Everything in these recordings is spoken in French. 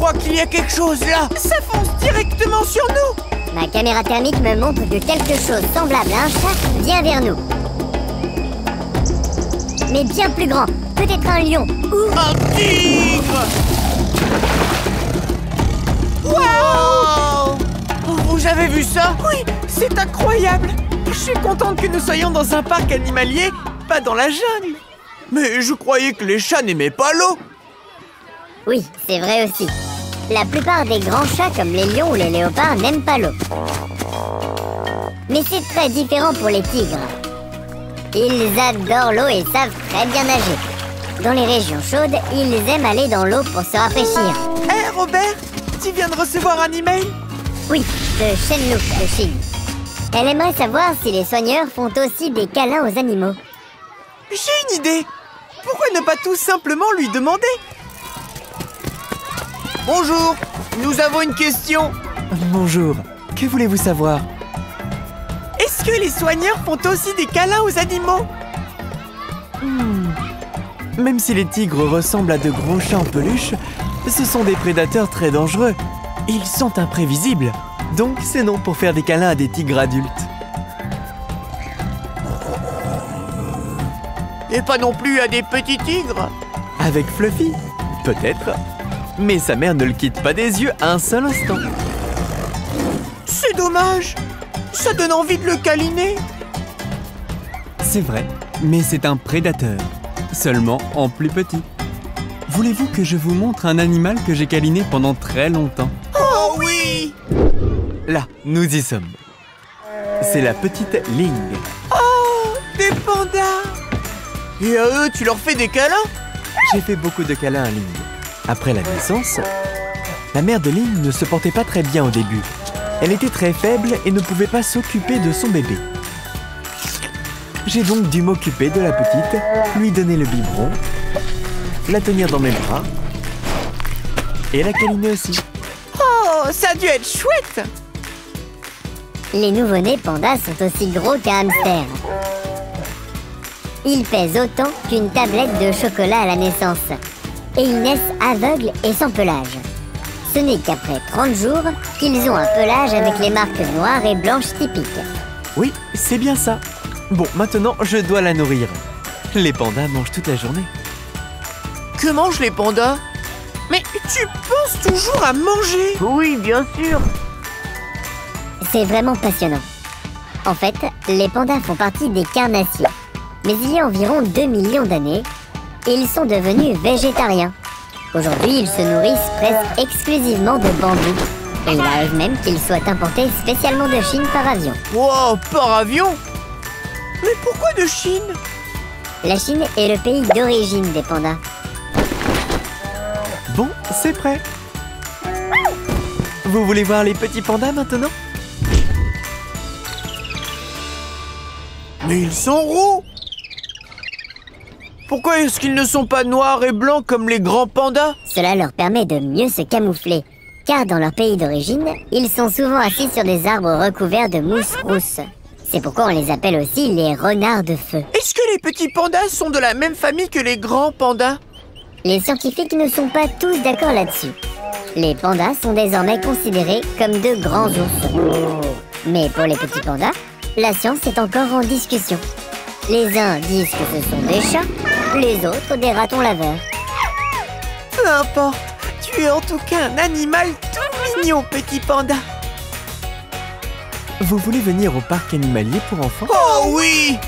crois qu'il y a quelque chose là. Ça fonce directement sur nous. Ma caméra thermique me montre que quelque chose semblable à un chat vient vers nous. Mais bien plus grand, peut-être un lion ou... Un tigre. Wow! Vous avez vu ça? Oui, c'est incroyable. Je suis contente que nous soyons dans un parc animalier, pas dans la jungle. Mais je croyais que les chats n'aimaient pas l'eau. Oui, c'est vrai aussi. La plupart des grands chats comme les lions ou les léopards n'aiment pas l'eau. Mais c'est très différent pour les tigres. Ils adorent l'eau et savent très bien nager. Dans les régions chaudes, ils aiment aller dans l'eau pour se rafraîchir. Hé, Robert, tu viens de recevoir un email? Oui, de Shenlook de Chine. Elle aimerait savoir si les soigneurs font aussi des câlins aux animaux. J'ai une idée. Pourquoi ne pas tout simplement lui demander? Bonjour, nous avons une question. Bonjour, que voulez-vous savoir? Est-ce que les soigneurs font aussi des câlins aux animaux? Même si les tigres ressemblent à de gros chats en peluche, ce sont des prédateurs très dangereux. Ils sont imprévisibles. Donc c'est non pour faire des câlins à des tigres adultes. Et pas non plus à des petits tigres? Avec Fluffy, peut-être. Mais sa mère ne le quitte pas des yeux un seul instant. C'est dommage. Ça donne envie de le câliner. C'est vrai, mais c'est un prédateur. Seulement en plus petit. Voulez-vous que je vous montre un animal que j'ai câliné pendant très longtemps? Oh oui! Là, nous y sommes. C'est la petite Ling. Oh, des pandas! Et à eux, tu leur fais des câlins? J'ai fait beaucoup de câlins à Ling. Après la naissance, la mère de Ling ne se portait pas très bien au début. Elle était très faible et ne pouvait pas s'occuper de son bébé. J'ai donc dû m'occuper de la petite, lui donner le biberon, la tenir dans mes bras et la câliner aussi. Oh, ça a dû être chouette! Les nouveau-nés pandas sont aussi gros qu'un hamster. Ils pèsent autant qu'une tablette de chocolat à la naissance. Et ils naissent aveugles et sans pelage. Ce n'est qu'après 30 jours qu'ils ont un pelage avec les marques noires et blanches typiques. Oui, c'est bien ça. Bon, maintenant, je dois la nourrir. Les pandas mangent toute la journée. Que mangent les pandas? Mais tu penses toujours à manger? Oui, bien sûr. C'est vraiment passionnant. En fait, les pandas font partie des carnassiers. Mais il y a environ 2 millions d'années, ils sont devenus végétariens. Aujourd'hui, ils se nourrissent presque exclusivement de bambou. Et il arrive même qu'ils soient importés spécialement de Chine par avion. Wow, par avion? Mais pourquoi de Chine? La Chine est le pays d'origine des pandas. Bon, c'est prêt. Vous voulez voir les petits pandas maintenant? Mais ils sont roux! Pourquoi est-ce qu'ils ne sont pas noirs et blancs comme les grands pandas? Cela leur permet de mieux se camoufler, car dans leur pays d'origine, ils sont souvent assis sur des arbres recouverts de mousse rousse. C'est pourquoi on les appelle aussi les renards de feu. Est-ce que les petits pandas sont de la même famille que les grands pandas? Les scientifiques ne sont pas tous d'accord là-dessus. Les pandas sont désormais considérés comme de grands ours. Mais pour les petits pandas, la science est encore en discussion. Les uns disent que ce sont des chats, les autres des ratons laveurs. Peu importe, tu es en tout cas un animal tout mignon, petit panda. Vous voulez venir au parc animalier pour enfants? Oh oui!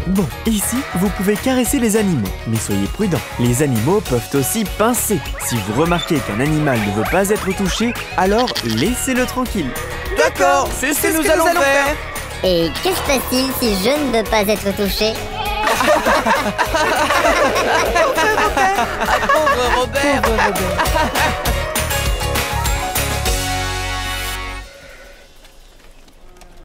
Bon, ici, vous pouvez caresser les animaux, mais soyez prudents. Les animaux peuvent aussi pincer. Si vous remarquez qu'un animal ne veut pas être touché, alors laissez-le tranquille. D'accord, c'est ce que nous allons faire. Et que se passe-t-il si je ne veux pas être touché? Pauvre Robert. Pauvre Robert.